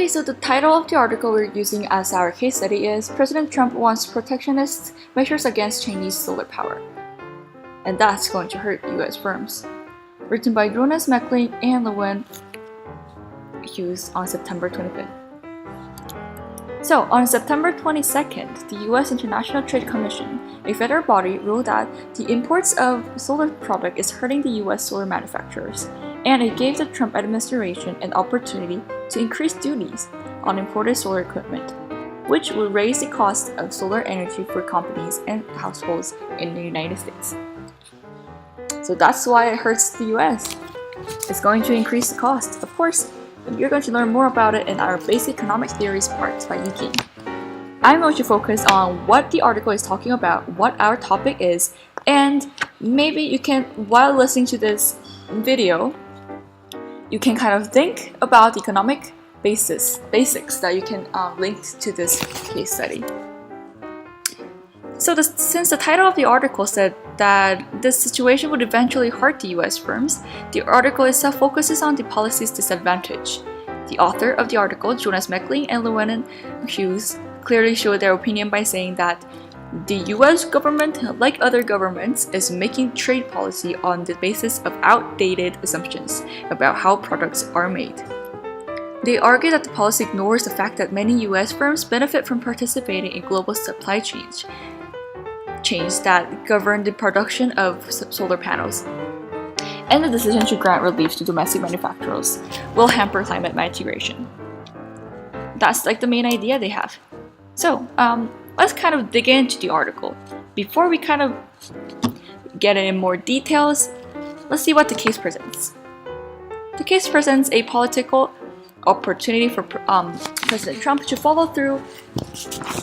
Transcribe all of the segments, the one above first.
Okay, so the title of the article we're using as our case study is President Trump wants protectionist measures against Chinese solar power. And that's going to hurt US firms. Written by Jonas McLean and Llewellyn Hughes on September 25th. So, on September 22nd, the US International Trade Commission, a federal body, ruled that the imports of solar product is hurting the US solar manufacturers, and it gave the Trump administration an opportunity to increase duties on imported solar equipment, which would raise the cost of solar energy for companies and households in the United States. So that's why it hurts the US. It's going to increase the cost, of course. You're going to learn more about it in our Basic Economic Theories part by Yuki. I'm going to focus on what the article is talking about, what our topic is, and maybe you can, while listening to this video, you can kind of think about the economic basics that you can link to this case study. So since the title of the article said that this situation would eventually hurt the US firms, the article itself focuses on the policy's disadvantage. The author of the article, Jonas McLean and Llewellyn Hughes, clearly showed their opinion by saying that the US government, like other governments, is making trade policy on the basis of outdated assumptions about how products are made. They argue that the policy ignores the fact that many US firms benefit from participating in global supply chains that govern the production of solar panels. And the decision to grant relief to domestic manufacturers will hamper climate mitigation. That's like the main idea they have. So, let's kind of dig into the article. Before we kind of get in more details, let's see what the case presents. The case presents a political opportunity for President Trump to follow through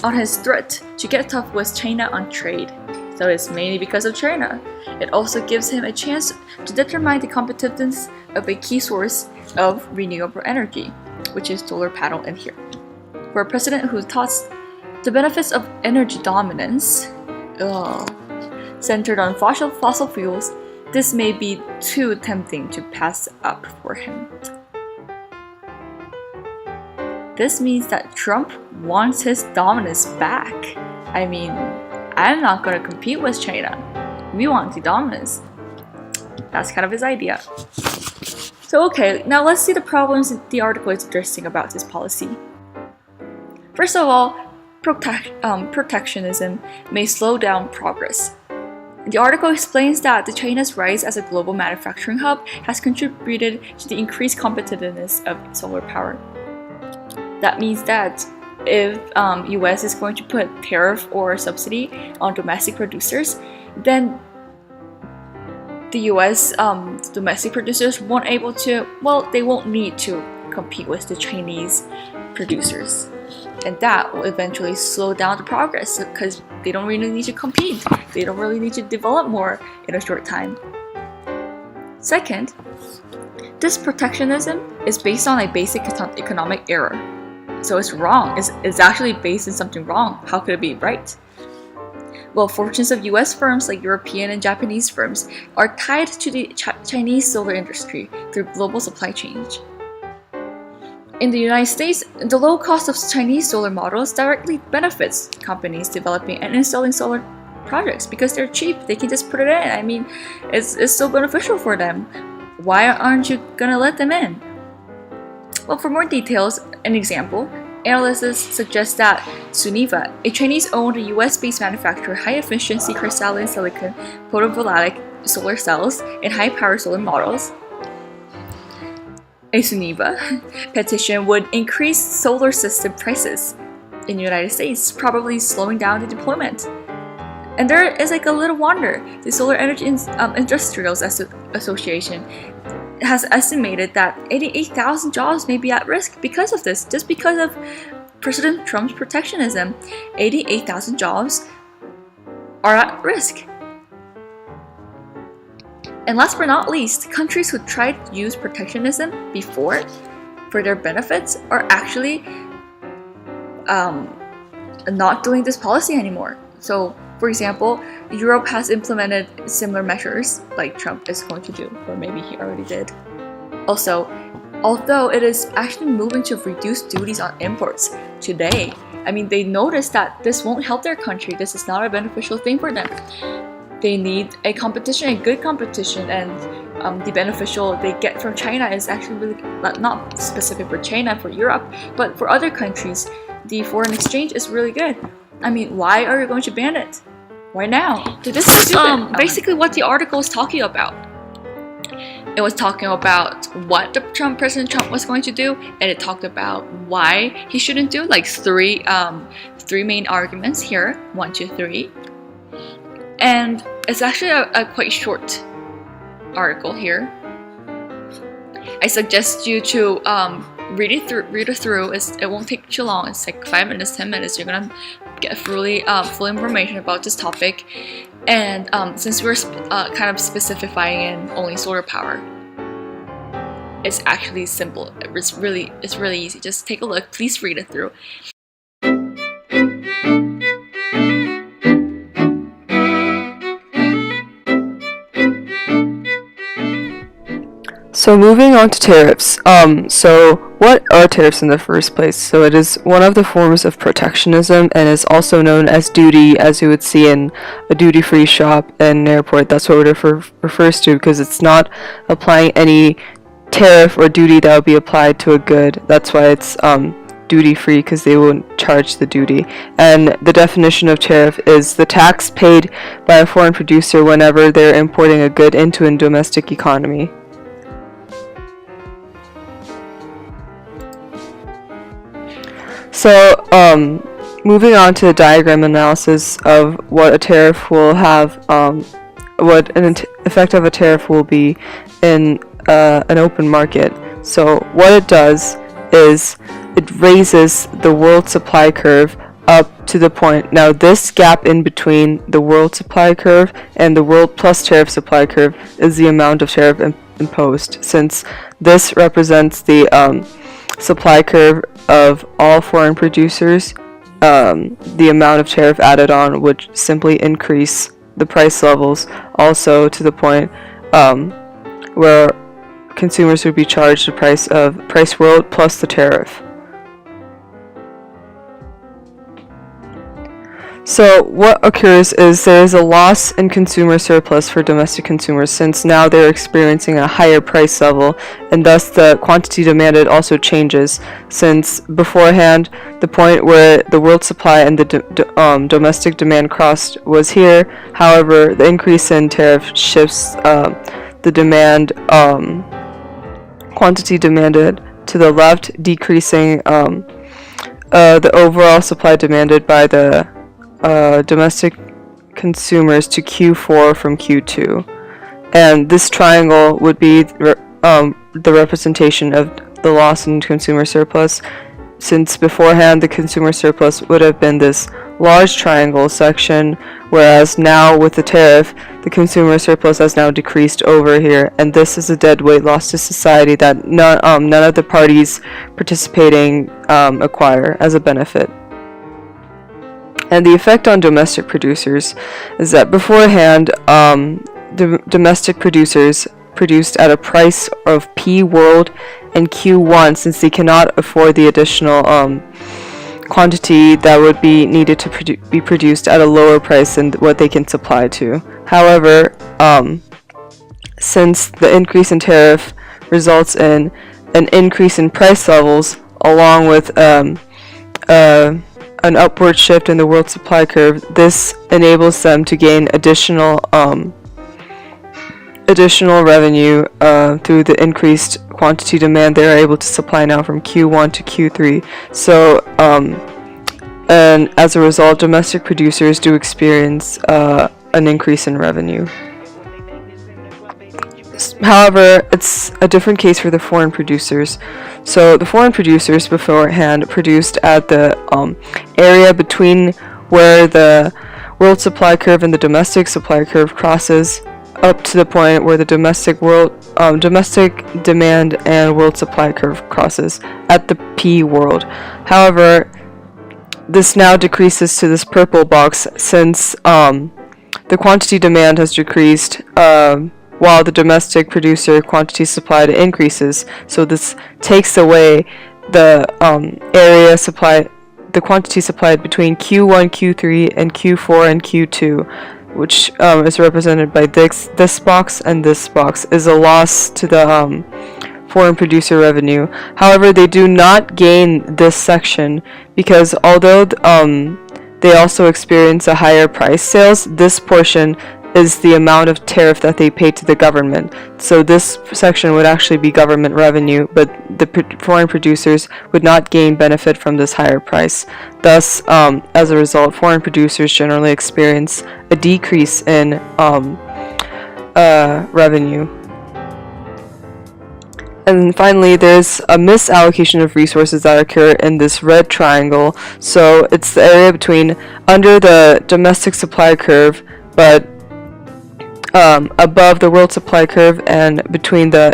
on his threat to get tough with China on trade. So it's mainly because of China. It also gives him a chance to determine the competitiveness of a key source of renewable energy, which is solar panel in here. For a president who touts the benefits of energy dominance, centered on fossil fuels, this may be too tempting to pass up for him. This means that Trump wants his dominance back. I mean, I'm not going to compete with China. We want the dominance. That's kind of his idea. So okay, now let's see the problems the article is addressing about this policy. First of all, protectionism may slow down progress. The article explains that China's rise as a global manufacturing hub has contributed to the increased competitiveness of solar power. That means that if US is going to put tariff or subsidy on domestic producers, then the US domestic producers won't need to compete with the Chinese producers. And that will eventually slow down the progress because they don't really need to compete. They don't really need to develop more in a short time. Second, this protectionism is based on a basic economic error. So it's wrong. It's actually based on something wrong. How could it be right? Well, fortunes of US firms like European and Japanese firms are tied to the Chinese solar industry through global supply chains. In the United States, the low cost of Chinese solar models directly benefits companies developing and installing solar projects because they're cheap. They can just put it in. I mean, it's so beneficial for them. Why aren't you gonna let them in? Well, for more details, an example, analysts suggest that Suniva, a Chinese-owned US-based manufacturer of high-efficiency crystalline silicon photovoltaic solar cells and high-power solar models, a Suniva petition would increase solar system prices in the United States, probably slowing down the deployment. And there is like a little wonder. The Solar Energy Industrials Association has estimated that 88,000 jobs may be at risk because of this, just because of President Trump's protectionism. 88,000 jobs are at risk. And last but not least, countries who tried to use protectionism before for their benefits are actually not doing this policy anymore. So, for example, Europe has implemented similar measures like Trump is going to do, or maybe he already did. Also, although it is actually moving to reduce duties on imports today. I mean, they notice that this won't help their country. This is not a beneficial thing for them. They need a competition, a good competition, and the beneficial they get from China is actually really not specific for China, for Europe, but for other countries. The foreign exchange is really good. I mean, why are you going to ban it? Why now? So this is basically what the article is talking about. It was talking about what President Trump was going to do, and it talked about why he shouldn't do, like three main arguments here, 1, 2, 3. And it's actually a quite short article here. I suggest you to read it through. It won't take too long. It's like 5 minutes, 10 minutes. You're gonna get full information about this topic. And since we're kind of specifying in only solar power, it's actually simple. It's really easy. Just take a look. Please read it through. So moving on to tariffs. So what are tariffs in the first place? So it is one of the forms of protectionism and is also known as duty, as you would see in a duty-free shop and an airport. That's what it refers to, because it's not applying any tariff or duty that would be applied to a good. That's why it's duty-free, because they won't charge the duty. And the definition of tariff is the tax paid by a foreign producer whenever they're importing a good into a domestic economy. So, moving on to the diagram analysis of what a tariff will have, what an effect of a tariff will be in an open market. So, what it does is it raises the world supply curve up to the point. Now, this gap in between the world supply curve and the world plus tariff supply curve is the amount of tariff imposed, since this represents the supply curve of all foreign producers. The amount of tariff added on would simply increase the price levels, also to the point where consumers would be charged the price world plus the tariff. So what occurs is there is a loss in consumer surplus for domestic consumers, since now they're experiencing a higher price level, and thus the quantity demanded also changes, since beforehand the point where the world supply and the domestic demand crossed was here. However, the increase in tariff shifts the demand quantity demanded to the left, decreasing the overall supply demanded by the domestic consumers to Q4 from Q2, and this triangle would be the representation of the loss in consumer surplus, since beforehand the consumer surplus would have been this large triangle section, whereas now with the tariff the consumer surplus has now decreased over here, and this is a deadweight loss to society that none of the parties participating acquire as a benefit. And the effect on domestic producers is that beforehand, the domestic producers produced at a price of P world and Q1, since they cannot afford the additional quantity that would be needed to be produced at a lower price than what they can supply to. However, since the increase in tariff results in an increase in price levels, along with an upward shift in the world supply curve, this enables them to gain additional revenue through the increased quantity demand they are able to supply now from Q1 to Q3. So, and as a result, domestic producers do experience an increase in revenue. However, it's a different case for the foreign producers. So the foreign producers beforehand produced at the area between where the world supply curve and the domestic supply curve crosses, up to the point where the domestic demand and world supply curve crosses at the P world. However, this now decreases to this purple box, since the quantity demand has decreased while the domestic producer quantity supplied increases. So this takes away the area supplied, the quantity supplied between Q1, Q3, and Q4 and Q2, which is represented by this box, and this box is a loss to the foreign producer revenue. However, they do not gain this section because although they also experience a higher price sales, this portion is the amount of tariff that they pay to the government. So this section would actually be government revenue, but the foreign producers would not gain benefit from this higher price. Thus, as a result, foreign producers generally experience a decrease in revenue. And finally, there's a misallocation of resources that occur in this red triangle. So it's the area between under the domestic supply curve, but above the world supply curve, and between the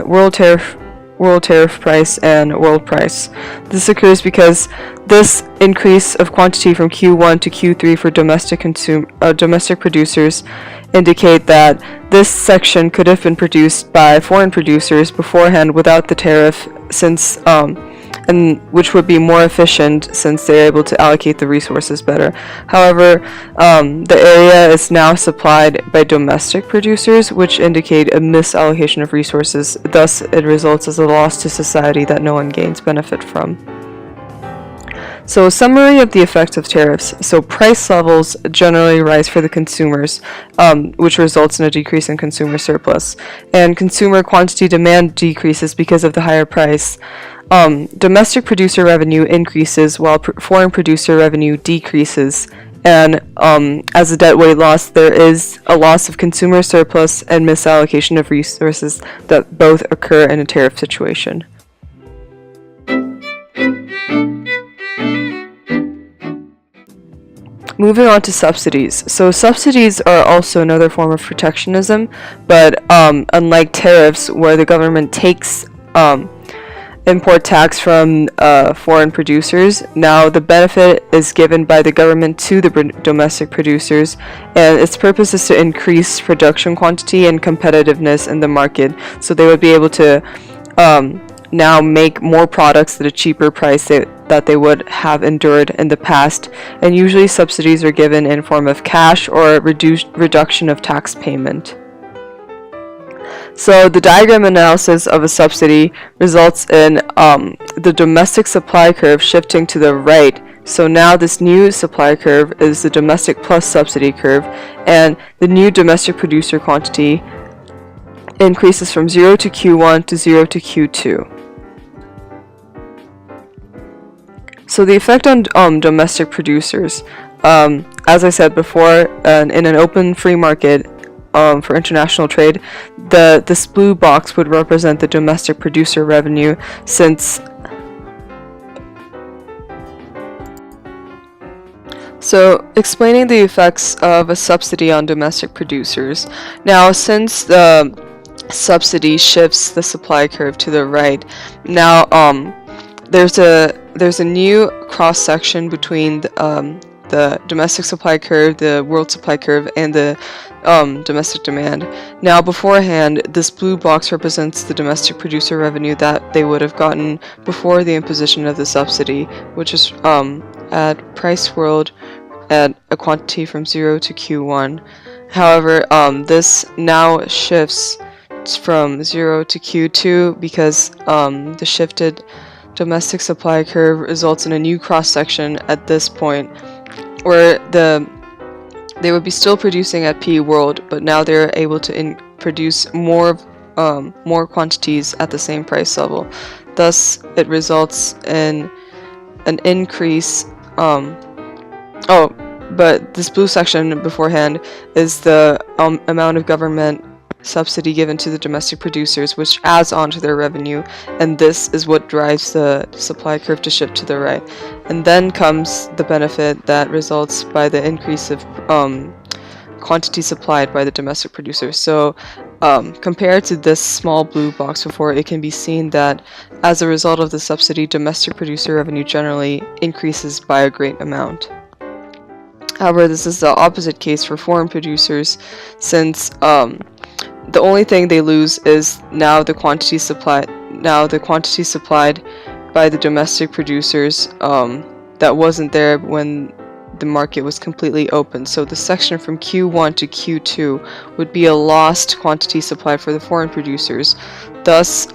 world tariff price and world price. This occurs because this increase of quantity from Q1 to Q3 for domestic producers indicate that this section could have been produced by foreign producers beforehand without the tariff, since and which would be more efficient since they're able to allocate the resources better. However, the area is now supplied by domestic producers, which indicate a misallocation of resources. Thus, it results as a loss to society that no one gains benefit from. So, a summary of the effects of tariffs. So, price levels generally rise for the consumers, which results in a decrease in consumer surplus. And consumer quantity demand decreases because of the higher price. Domestic producer revenue increases while foreign producer revenue decreases. And as a deadweight loss, there is a loss of consumer surplus and misallocation of resources that both occur in a tariff situation. Moving on to subsidies. So subsidies are also another form of protectionism, but unlike tariffs where the government takes import tax from foreign producers, now the benefit is given by the government to the domestic producers, and its purpose is to increase production quantity and competitiveness in the market, so they would be able to now make more products at a cheaper price that they would have endured in the past. And usually subsidies are given in form of cash or reduction of tax payment. So the diagram analysis of a subsidy results in the domestic supply curve shifting to the right. So now this new supply curve is the domestic plus subsidy curve, and the new domestic producer quantity increases from 0 to Q1 to 0 to Q2. So the effect on domestic producers, as I said before, in an open free market for international trade, this blue box would represent the domestic producer revenue, since So, explaining the effects of a subsidy on domestic producers. Now, since the subsidy shifts the supply curve to the right, now there's a new cross section between the domestic supply curve, the world supply curve, and the domestic demand. Now, beforehand, this blue box represents the domestic producer revenue that they would have gotten before the imposition of the subsidy, which is at price world at a quantity from 0 to Q1. However, this now shifts from 0 to Q2 because the shifted domestic supply curve results in a new cross section at this point, where they would be still producing at P world, but now they're able to produce more quantities at the same price level. Thus, it results in an increase. But this blue section beforehand is the amount of government subsidy given to the domestic producers, which adds on to their revenue, and this is what drives the supply curve to shift to the right. And then comes the benefit that results by the increase of quantity supplied by the domestic producers. So compared to this small blue box before, it can be seen that as a result of the subsidy, domestic producer revenue generally increases by a great amount. However, this is the opposite case for foreign producers, since the only thing they lose is now the quantity supplied by the domestic producers that wasn't there when the market was completely open. So the section from Q1 to Q2 would be a lost quantity supplied for the foreign producers. Thus,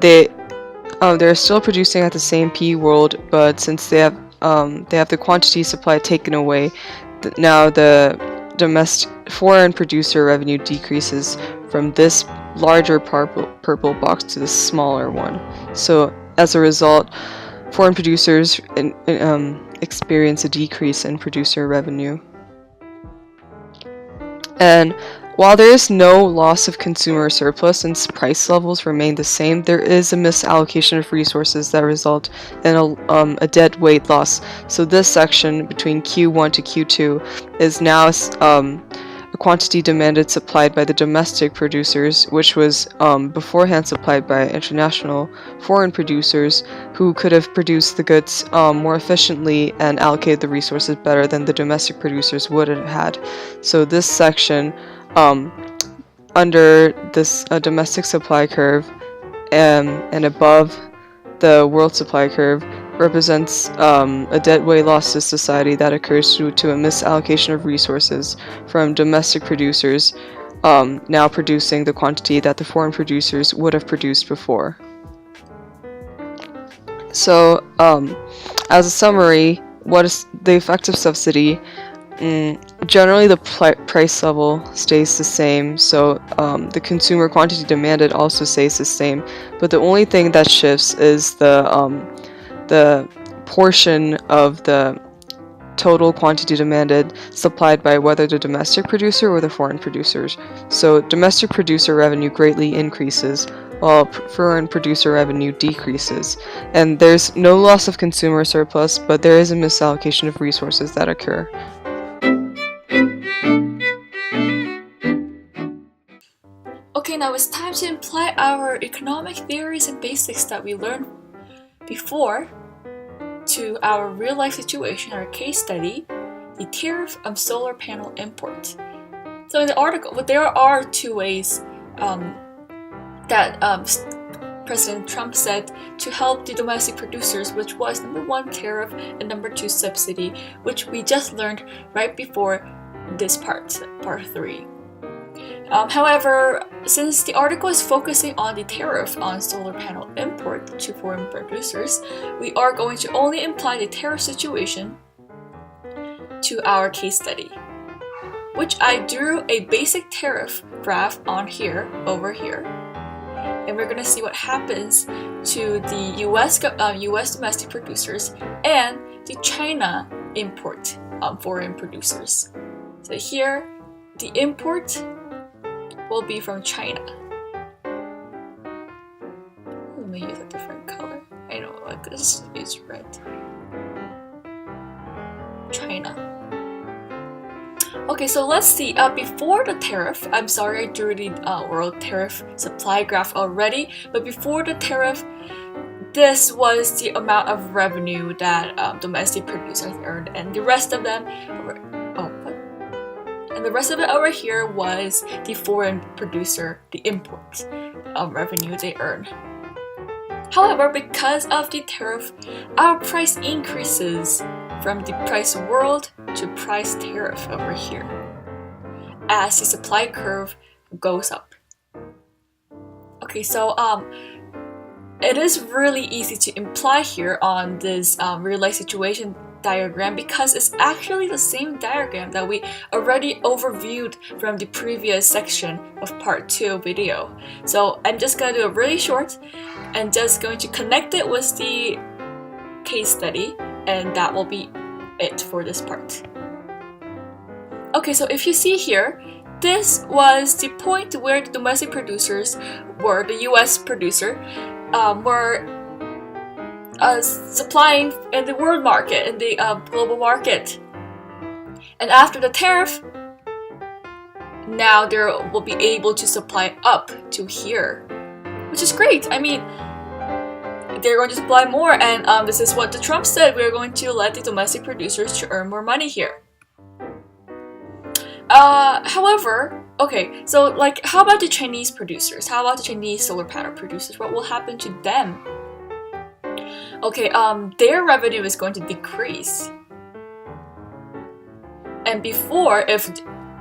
they're still producing at the same P world, but since they have the quantity supply taken away, now the domestic foreign producer revenue decreases from this larger purple box to the smaller one. So as a result, foreign producers experience a decrease in producer revenue. And while there is no loss of consumer surplus since price levels remain the same, there is a misallocation of resources that result in a dead weight loss. So this section between Q1 to Q2 is now a quantity demanded supplied by the domestic producers, which was beforehand supplied by international foreign producers who could have produced the goods more efficiently and allocated the resources better than the domestic producers would have had. So this section under this domestic supply curve and above the world supply curve represents a dead weight loss to society that occurs due to a misallocation of resources from domestic producers now producing the quantity that the foreign producers would have produced before. So, as a summary, what is the effect of subsidy? Generally, the price level stays the same, so the consumer quantity demanded also stays the same. But the only thing that shifts is the portion of the total quantity demanded supplied by whether the domestic producer or the foreign producers. So domestic producer revenue greatly increases, while foreign producer revenue decreases. And there's no loss of consumer surplus, but there is a misallocation of resources that occur. Okay, now it's time to apply our economic theories and basics that we learned before to our real-life situation, our case study, the tariff of solar panel import. So in the article, there are two ways that President Trump said to help the domestic producers, which was number 1, tariff, and number 2, subsidy, which we just learned right before this part 3. However, since the article is focusing on the tariff on solar panel import to foreign producers, we are going to only apply the tariff situation to our case study, which I drew a basic tariff graph on here, over here, and we're going to see what happens to the US domestic producers and the China import foreign producers. So here, the import will be from China. Let me use a different color. I know, like this is red. China. Okay, so let's see. Before the tariff, I'm sorry I drew the world tariff supply graph already, but before the tariff, this was the amount of revenue that domestic producers earned, and the rest of them the rest of it over here was the foreign producer, the import revenue they earn. However, because of the tariff, our price increases from the price world to price tariff over here as the supply curve goes up. Okay, so it is really easy to imply here on this real-life situation diagram because it's actually the same diagram that we already overviewed from the previous section of part 2 video. So I'm just going to do it really short and just going to connect it with the case study, and that will be it for this part. Okay, so if you see here, this was the point where the domestic producers were, the US producer, were supplying in the world market, in the global market. And after the tariff, now they will be able to supply up to here, which is great. I mean, they're going to supply more, and this is what the Trump said, we're going to let the domestic producers to earn more money here. However, okay, so like, how about the Chinese producers? How about the Chinese solar panel producers? What will happen to them? Okay, their revenue is going to decrease. And before, if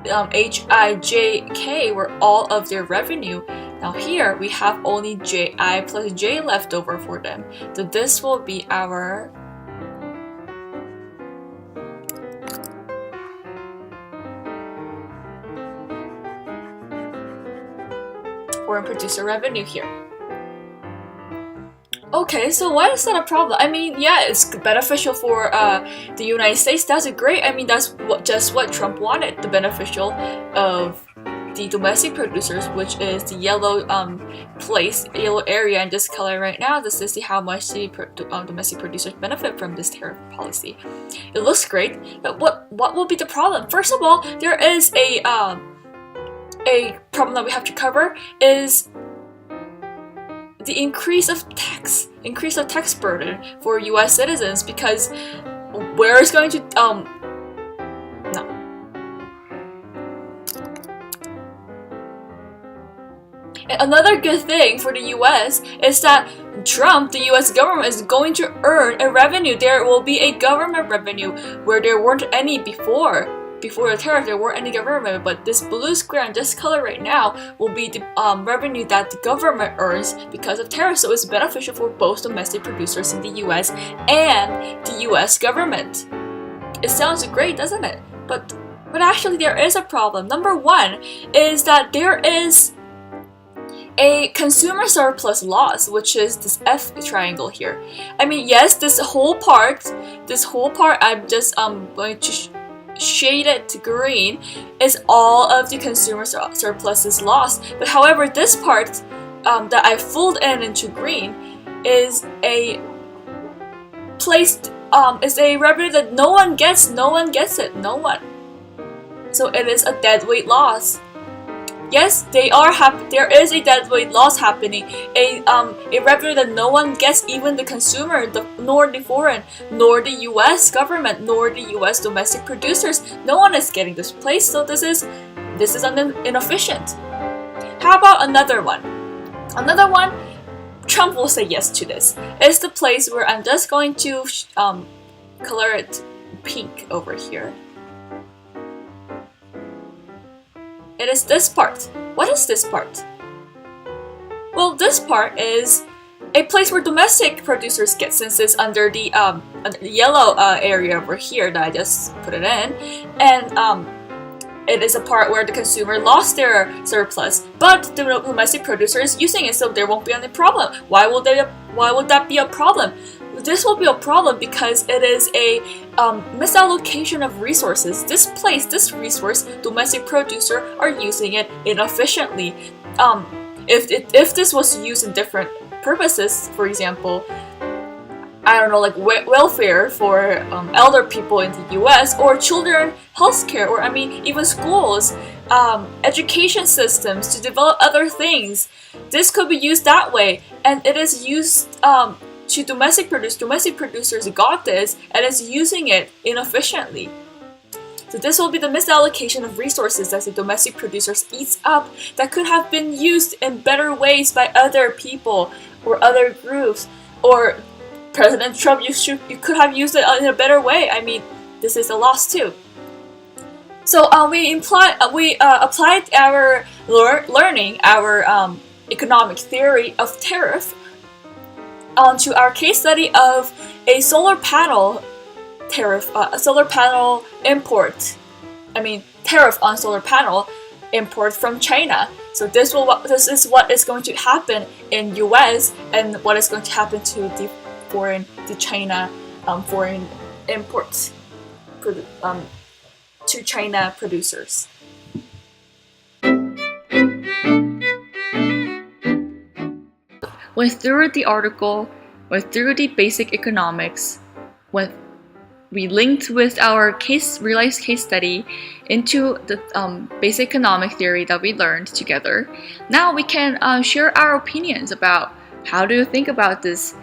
HIJK were all of their revenue, now here we have only JI plus J left over for them. So this will be our foreign producer revenue here. Okay, so why is that a problem? I mean, yeah, it's beneficial for the United States. That's great. I mean, that's just what Trump wanted. The beneficial of the domestic producers, which is the yellow yellow area in this color right now. This is how much the domestic producers benefit from this tariff policy. It looks great, but what will be the problem? First of all, there is a problem that we have to cover is the increase of tax burden for U.S. citizens, because where is going to no. And another good thing for the U.S. is that Trump, the U.S. government, is going to earn a revenue. There will be a government revenue where there weren't any before. Before the tariff, there weren't any government, but this blue square in this color right now will be the revenue that the government earns because of tariffs. So it's beneficial for both domestic producers in the U.S. and the U.S. government. It sounds great, doesn't it? But actually, there is a problem. Number one is that there is a consumer surplus loss, which is this F triangle here. I mean, yes, this whole part, I'm just going to shaded to green is all of the consumer surpluses lost. But however, this part that I filled in into green is a placed is a revenue that no one gets. No one gets it. No one. So it is a deadweight loss. Yes, they are there is a deadweight loss happening, a revenue that no one gets, even the consumer, nor the foreign, nor the U.S. government, nor the U.S. domestic producers. No one is getting this place, so this is inefficient. How about another one? Another one, Trump will say yes to this. It's the place where I'm just going to color it pink over here. It is this part. What is this part? Well, this part is a place where domestic producers get, since it's under the yellow area over here that I just put it in, and it is a part where the consumer lost their surplus, but the domestic producer is using it, so there won't be any problem. Why would that be a problem? This will be a problem because it is a misallocation of resources. This resource, domestic producer are using it inefficiently. If this was used in different purposes, for example, I don't know, like welfare for elder people in the U.S. or children healthcare, or I mean even schools, education systems to develop other things. This could be used that way, and it is used to domestic producers. Domestic producers got this and is using it inefficiently. So this will be the misallocation of resources that the domestic producers eats up that could have been used in better ways by other people or other groups, or President Trump, you could have used it in a better way. I mean, this is a loss too. So we applied our learning, our economic theory of tariff onto our case study of a solar panel tariff, a solar panel import. I mean, tariff on solar panel import from China. So this is what is going to happen in U.S. and what is going to happen to the China foreign imports to China producers. Went through the article, went through the basic economics, we linked with our real-life case study into the basic economic theory that we learned together. Now we can share our opinions about how do you think about this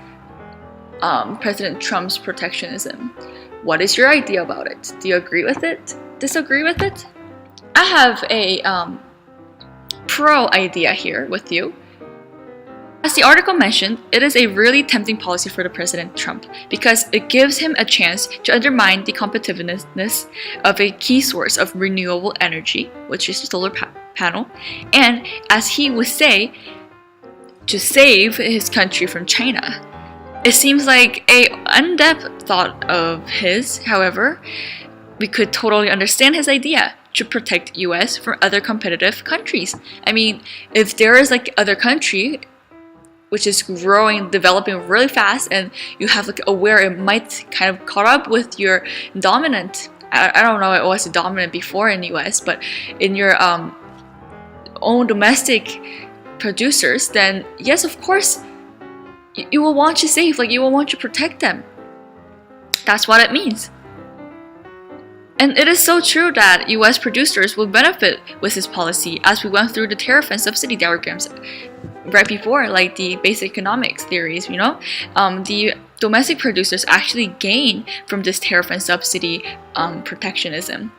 President Trump's protectionism. What is your idea about it? Do you agree with it? Disagree with it? I have a pro idea here with you. As the article mentioned, it is a really tempting policy for the President Trump because it gives him a chance to undermine the competitiveness of a key source of renewable energy, which is the solar panel, and as he would say, to save his country from China. It seems like a in-depth thought of his. However, we could totally understand his idea to protect US from other competitive countries. I mean, if there is like other country which is growing, developing really fast, and you have like aware it might kind of caught up with your dominant, I don't know, it was dominant before in the US, but in your own domestic producers, then yes, of course, you will want to save, like you will want to protect them. That's what it means. And it is so true that US producers will benefit with this policy, as we went through the tariff and subsidy diagrams right before, like the basic economics theories, you know? The domestic producers actually gain from this tariff and subsidy protectionism.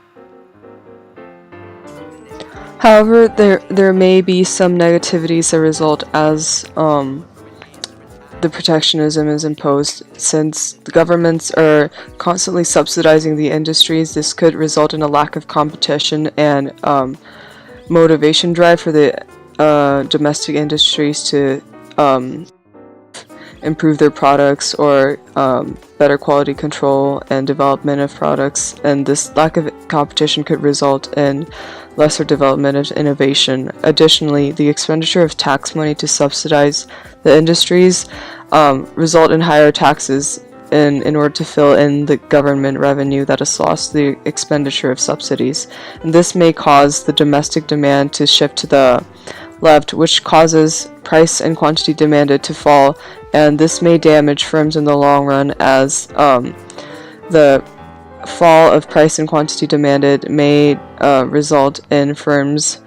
However, there may be some negativities as a result as the protectionism is imposed. Since the governments are constantly subsidizing the industries, this could result in a lack of competition and motivation drive for the domestic industries to improve their products or better quality control and development of products, and this lack of competition could result in lesser development of innovation. Additionally, the expenditure of tax money to subsidize the industries result in higher taxes in order to fill in the government revenue that is lost to the expenditure of subsidies. And this may cause the domestic demand to shift to the left, which causes price and quantity demanded to fall, and this may damage firms in the long run, as the fall of price and quantity demanded may result in firms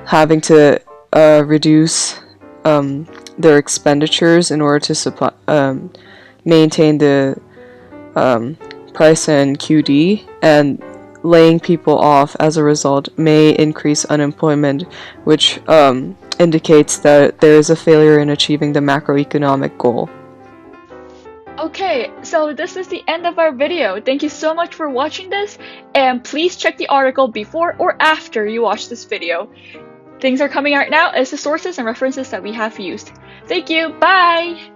having to reduce their expenditures in order to maintain the price and QD, and laying people off as a result may increase unemployment, which indicates that there is a failure in achieving the macroeconomic goal. Okay, so this is the end of our video. Thank you so much for watching this, and please check the article before or after you watch this video. Things are coming out now as the sources and references that we have used. Thank you, bye!